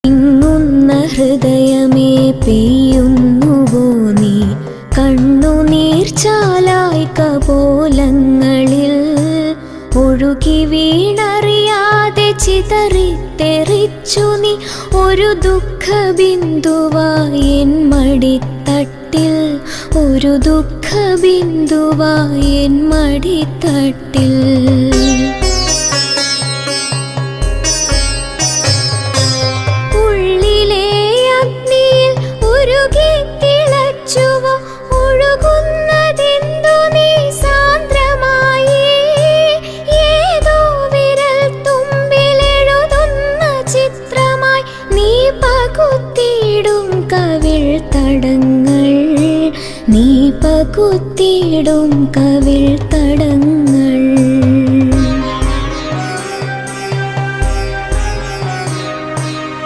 ഇങ്ങുന്ന ഹൃദയമേ പെയ്യുന്നുവോ നീ കണ്ണുനീർച്ചാലായി കപോലങ്ങളിൽ ഒഴുകി വീണറിയാതെ ചിതറിത്തെറിച്ചു നീ ഒരു ദുഃഖബിന്ദുവായി എൻ മടിത്തട്ടിൽ ഒരു ദുഃഖബിന്ദുവായി എൻ മടിത്തട്ടിൽ നീ പകുത്തിടും കവിൾ തടങ്ങൾ